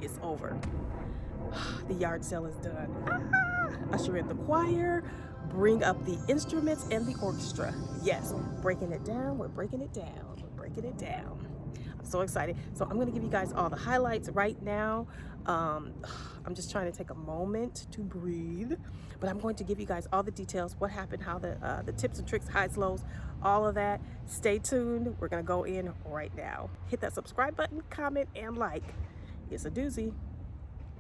It's over. The yard sale is done. Usher in the choir, bring up the instruments and the orchestra. Yes, breaking it down. We're breaking it down. We're breaking it down. I'm so excited. So I'm going to give you guys all the highlights right now. I'm just trying to take a moment to breathe, but I'm going to give you guys all the details, what happened, how the tips and tricks, highs, lows, all of that. Stay tuned. We're going to go in right now. Hit that subscribe button, comment, and like. It's a doozy.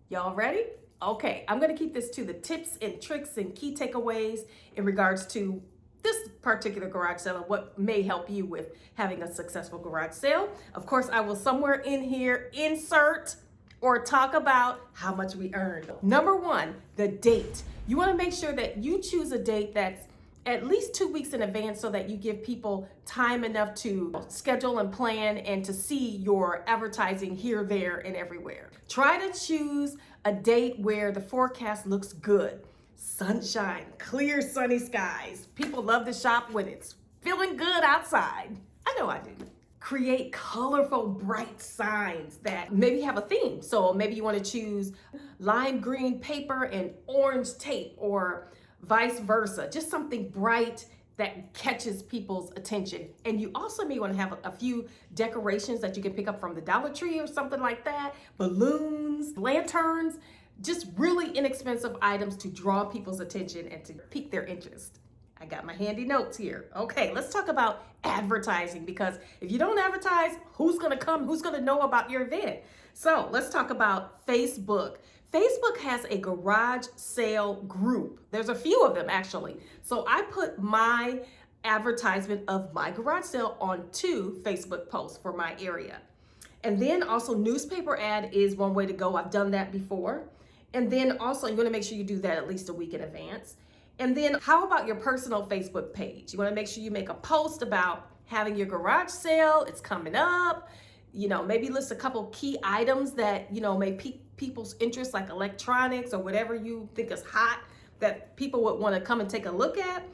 Y'all ready? Okay, I'm gonna keep this to the tips and tricks and key takeaways in regards to this particular garage sale and what may help you with having a successful garage sale. Of course, I will somewhere in here insert or talk about how much we earned. Number one, the date. You wanna make sure that you choose a date that's at least 2 weeks in advance so that you give people time enough to schedule and plan and to see your advertising here, there, and everywhere. Try to choose a date where the forecast looks good. Sunshine, clear sunny skies. People love to shop when it's feeling good outside. I know I do. Create colorful, bright signs that maybe have a theme. So maybe you want to choose lime green paper and orange tape, or vice versa, just something bright that catches people's attention. And you also may want to have a few decorations that you can pick up from the Dollar Tree or something like that, balloons, lanterns, just really inexpensive items to draw people's attention and to pique their interest. I got my handy notes here. Okay, let's talk about advertising, because if you don't advertise, who's gonna come? Who's gonna know about your event? So let's talk about Facebook. Facebook has a garage sale group. There's a few of them actually. So I put my advertisement of my garage sale on 2 Facebook posts for my area. And then also newspaper ad is one way to go. I've done that before. And then also you want to make sure you do that at least a week in advance. And then how about your personal Facebook page? You want to make sure you make a post about having your garage sale. It's coming up. You know, maybe list a couple key items that, you know, may pique people's interest, like electronics or whatever you think is hot that people would want to come and take a look at.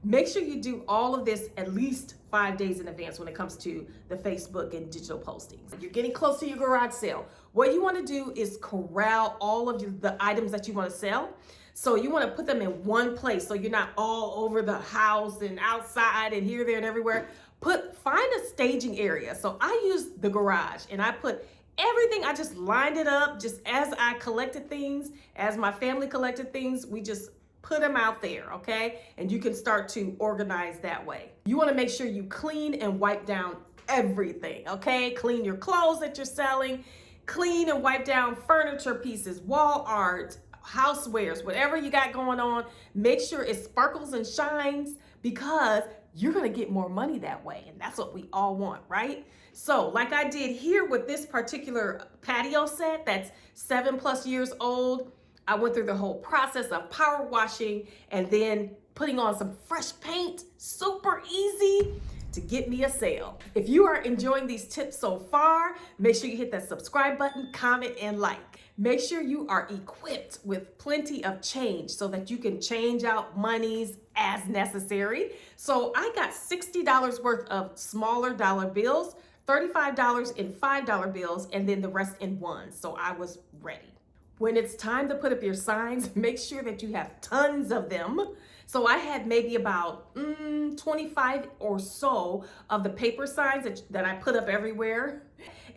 Make sure you do all of this at least 5 days in advance when it comes to the Facebook and digital postings. You're getting close to your garage sale. What you want to do is corral all of the items that you want to sell. So you want to put them in one place so you're not all over the house and outside and here, there, and everywhere. Find a staging area. So I use the garage and I put everything, I just lined it up just as I collected things, as my family collected things, we just put them out there, okay? And you can start to organize that way. You wanna make sure you clean and wipe down everything, okay? Clean your clothes that you're selling, clean and wipe down furniture pieces, wall art, housewares, whatever you got going on. Make sure it sparkles and shines, because you're gonna get more money that way. And that's what we all want, right? So like I did here with this particular patio set that's 7+ years old, I went through the whole process of power washing and then putting on some fresh paint, super easy to get me a sale. If you are enjoying these tips so far, make sure you hit that subscribe button, comment, and like. Make sure you are equipped with plenty of change so that you can change out monies as necessary. So I got $60 worth of smaller dollar bills, $35 in $5 bills, and then the rest in ones. So I was ready. When it's time to put up your signs, make sure that you have tons of them. So I had maybe about 25 or so of the paper signs that I put up everywhere.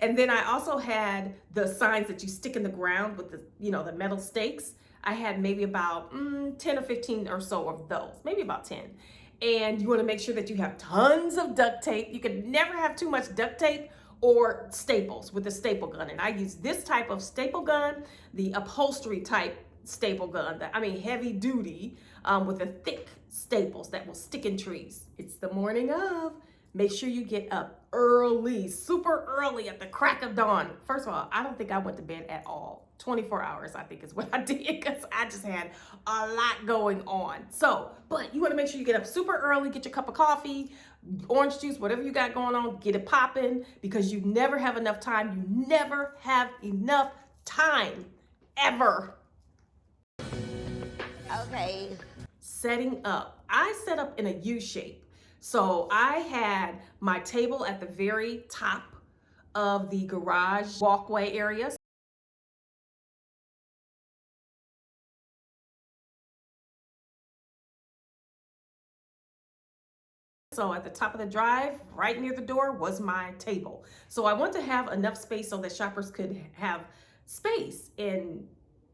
And then I also had the signs that you stick in the ground with the, you know, the metal stakes. I had maybe about 10 or 15 or so of those, maybe about 10. And you want to make sure that you have tons of duct tape. You can never have too much duct tape or staples with a staple gun. And I use this type of staple gun, the upholstery type staple gun, heavy duty, with the thick staples that will stick in trees. It's the morning of. Make sure you get up early, super early, at the crack of dawn. First of all, I don't think I went to bed at all. 24 hours, I think, is what I did, because I just had a lot going on. So, but you want to make sure you get up super early, get your cup of coffee, orange juice, whatever you got going on, get it popping, because you never have enough time. You never have enough time, ever. Okay. Setting up. I set up in a U shape. So I had my table at the very top of the garage walkway area. So at the top of the drive, right near the door, was my table. So I want to have enough space so that shoppers could have space and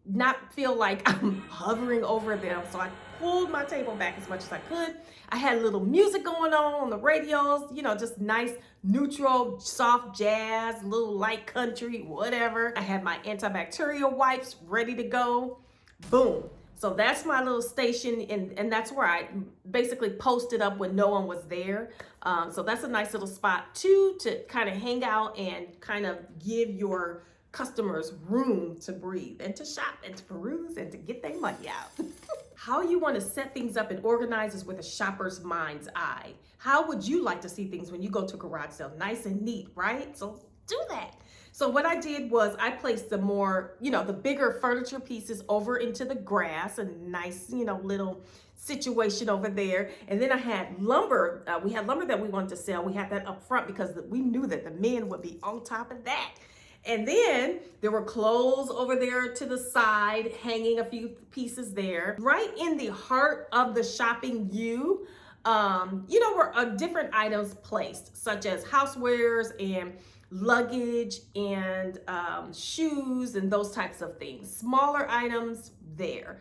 not feel like I'm hovering over them. So I pulled my table back as much as I could. I had a little music going on the radios, you know, just nice, neutral, soft jazz, little light country, whatever. I had my antibacterial wipes ready to go. Boom. So that's my little station, and that's where I basically posted up when no one was there. So that's a nice little spot too, to kind of hang out and kind of give your customers room to breathe and to shop and to peruse and to get their money out. How you want to set things up and organize is with a shopper's mind's eye. How would you like to see things when you go to a garage sale? Nice and neat, right? So do that. So what I did was I placed the more, you know, the bigger furniture pieces over into the grass, a nice, you know, little situation over there. And then I had lumber. We had lumber that we wanted to sell. We had that up front because we knew that the men would be on top of that. And then there were clothes over there to the side, hanging a few pieces there. Right in the heart of the shopping you know, were different items placed, such as housewares and luggage and shoes and those types of things. Smaller items there.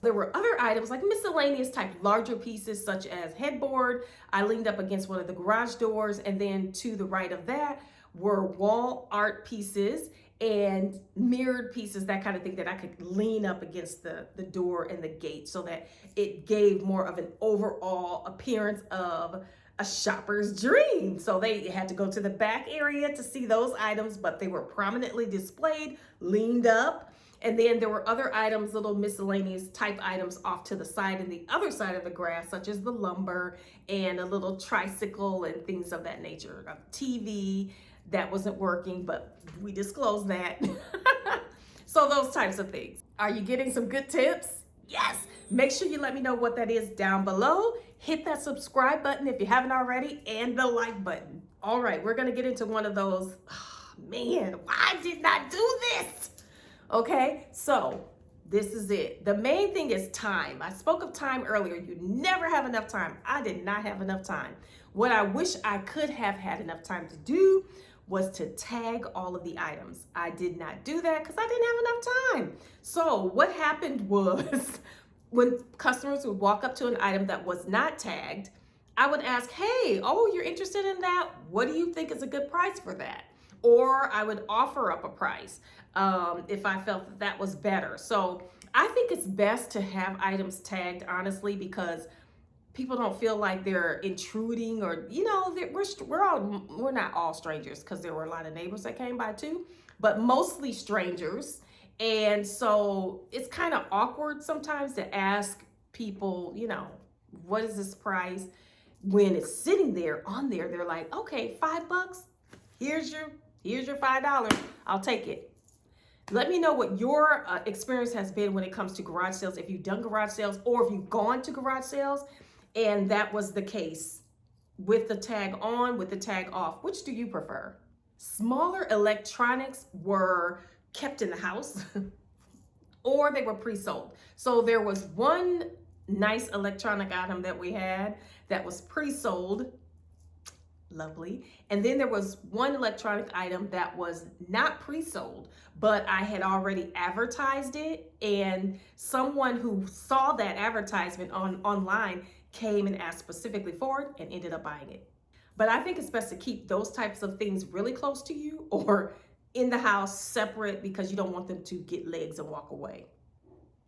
There were other items like miscellaneous type larger pieces such as headboard. I leaned up against one of the garage doors, and then to the right of that were wall art pieces and mirrored pieces, that kind of thing, that I could lean up against the door and the gate so that it gave more of an overall appearance of a shopper's dream. So they had to go to the back area to see those items, but they were prominently displayed, leaned up. And then there were other items, little miscellaneous type items off to the side and the other side of the grass, such as the lumber and a little tricycle and things of that nature. A TV that wasn't working, but we disclosed that. So those types of things. Are you getting some good tips? Yes. Make sure you let me know what that is down below. Hit that subscribe button if you haven't already, and the like button. All right, we're gonna get into one of those, oh, man, why did not do this? Okay, so this is it. The main thing is time. I spoke of time earlier. You never have enough time. I did not have enough time. What I wish I could have had enough time to do was to tag all of the items. I did not do that because I didn't have enough time. So what happened was when customers would walk up to an item that was not tagged, I would ask, hey, oh, you're interested in that? What do you think is a good price for that? Or I would offer up a price if I felt that was better. So I think it's best to have items tagged, honestly, because people don't feel like they're intruding, or, you know, we're not all strangers, because there were a lot of neighbors that came by too, but mostly strangers. And so it's kind of awkward sometimes to ask people, you know, what is this price? When it's sitting there on there, they're like, okay, $5. Here's your $5. I'll take it. Let me know what your experience has been when it comes to garage sales. If you've done garage sales, or if you've gone to garage sales and that was the case, with the tag on, with the tag off, which do you prefer? Smaller electronics were kept in the house or they were pre-sold. So there was one nice electronic item that we had that was pre-sold. Lovely. And then there was one electronic item that was not pre-sold, but I had already advertised it, and someone who saw that advertisement online came and asked specifically for it and ended up buying it. But I think it's best to keep those types of things really close to you or in the house separate, because you don't want them to get legs and walk away.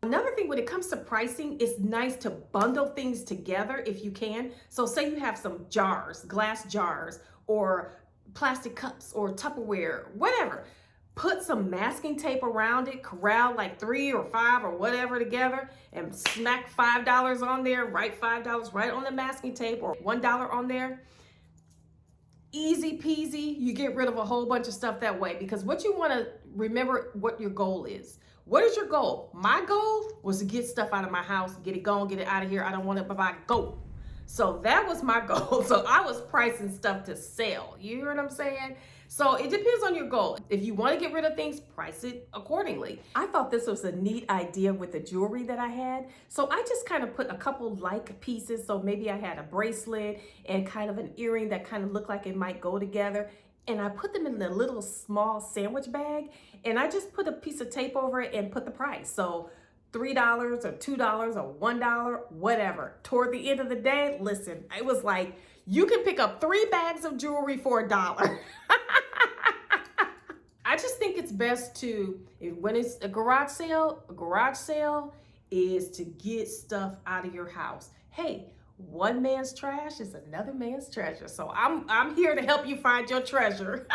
Another thing, when it comes to pricing, it's nice to bundle things together if you can. So say you have some jars, glass jars, or plastic cups, or Tupperware, whatever. Put some masking tape around it, corral like 3 or 5 or whatever together, and smack $5 on there, write $5 right on the masking tape, or $1 on there. Easy peasy, you get rid of a whole bunch of stuff that way, because what you want to remember, what your goal is. What is your goal? My goal was to get stuff out of my house, get it gone, get it out of here. I don't want it, bye-bye, go. So that was my goal. So I was pricing stuff to sell. You hear what I'm saying? So it depends on your goal. If you want to get rid of things, price it accordingly. I thought this was a neat idea with the jewelry that I had. So I just kind of put a couple like pieces. So maybe I had a bracelet and kind of an earring that kind of looked like it might go together. And I put them in a little small sandwich bag. And I just put a piece of tape over it and put the price. So $3 or $2 or $1, whatever. Toward the end of the day, listen, it was like, you can pick up 3 bags of jewelry for $1. I just think it's best to, when it's a garage sale is to get stuff out of your house. Hey, one man's trash is another man's treasure. So I'm here to help you find your treasure.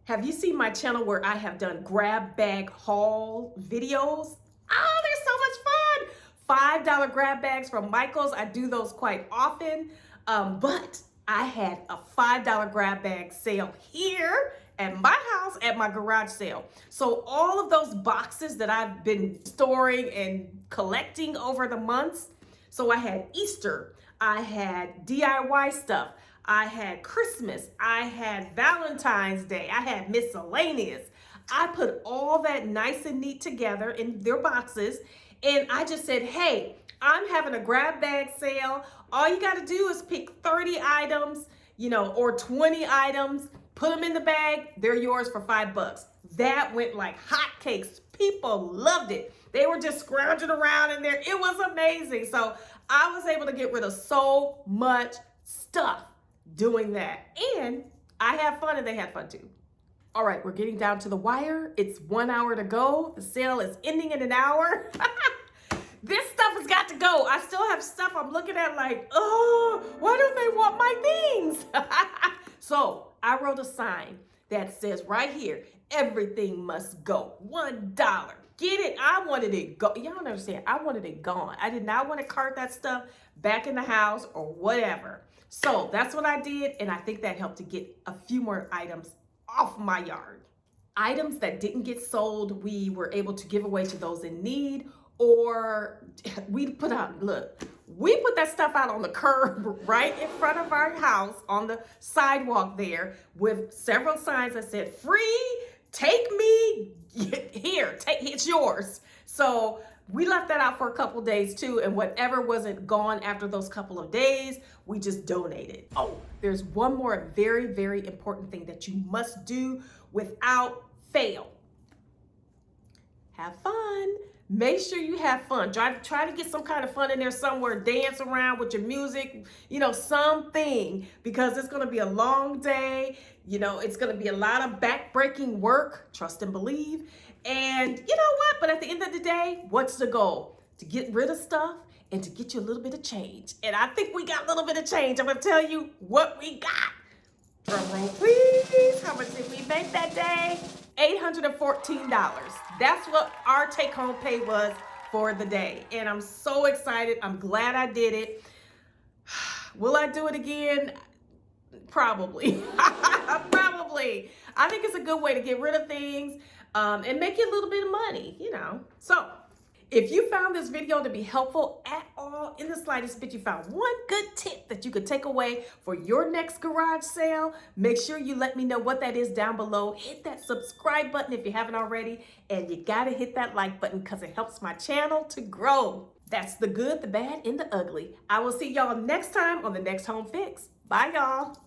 Have you seen my channel where I have done grab bag haul videos? Oh, they're so much fun. $5 grab bags from Michael's. I do those quite often. But I had a $5 grab bag sale here at my house at my garage sale. So all of those boxes that I've been storing and collecting over the months. So I had Easter, I had DIY stuff, I had Christmas, I had Valentine's Day, I had miscellaneous. I put all that nice and neat together in their boxes, and I just said, hey, I'm having a grab bag sale. All you got to do is pick 30 items, or 20 items, put them in the bag. They're yours for $5. That went like hotcakes. People loved it. They were just scrounging around in there. It was amazing. So I was able to get rid of so much stuff doing that. And I had fun and they had fun too. All right, we're getting down to the wire. It's 1 hour to go. The sale is ending in an hour. This stuff has got to go. I still have stuff I'm looking at like, oh, why don't they want my things? So I wrote a sign that says right here, everything must go. $1. Get it? I wanted it go. Y'all don't understand. I wanted it gone. I did not want to cart that stuff back in the house or whatever. So that's what I did. And I think that helped to get a few more items off my yard. Items that didn't get sold, we were able to give away to those in need, or we put that stuff out on the curb right in front of our house on the sidewalk there with several signs that said, free, take me, here, it's yours. So we left that out for a couple days too, and whatever wasn't gone after those couple of days, we just donated. Oh, there's one more very, very important thing that you must do without fail. Have fun. Make sure you have fun. Try to get some kind of fun in there somewhere. Dance around with your music, something, because it's going to be a long day. It's going to be a lot of back-breaking work. Trust and believe. And you know what? But at the end of the day, what's the goal? To get rid of stuff and to get you a little bit of change. And I think we got a little bit of change. I'm going to tell you what we got. Drum roll, please. How much did we make that day? $814. That's what our take-home pay was for the day. And I'm so excited. I'm glad I did it. Will I do it again? Probably. Probably. I think it's a good way to get rid of things and make you a little bit of money, So if you found this video to be helpful at all in the slightest bit, you found one good tip that you could take away for your next garage sale, make sure you let me know what that is down below. Hit that subscribe button if you haven't already, and you gotta hit that like button because it helps my channel to grow. That's the good, the bad, and the ugly. I will see y'all next time on the next Home Fix. Bye, y'all.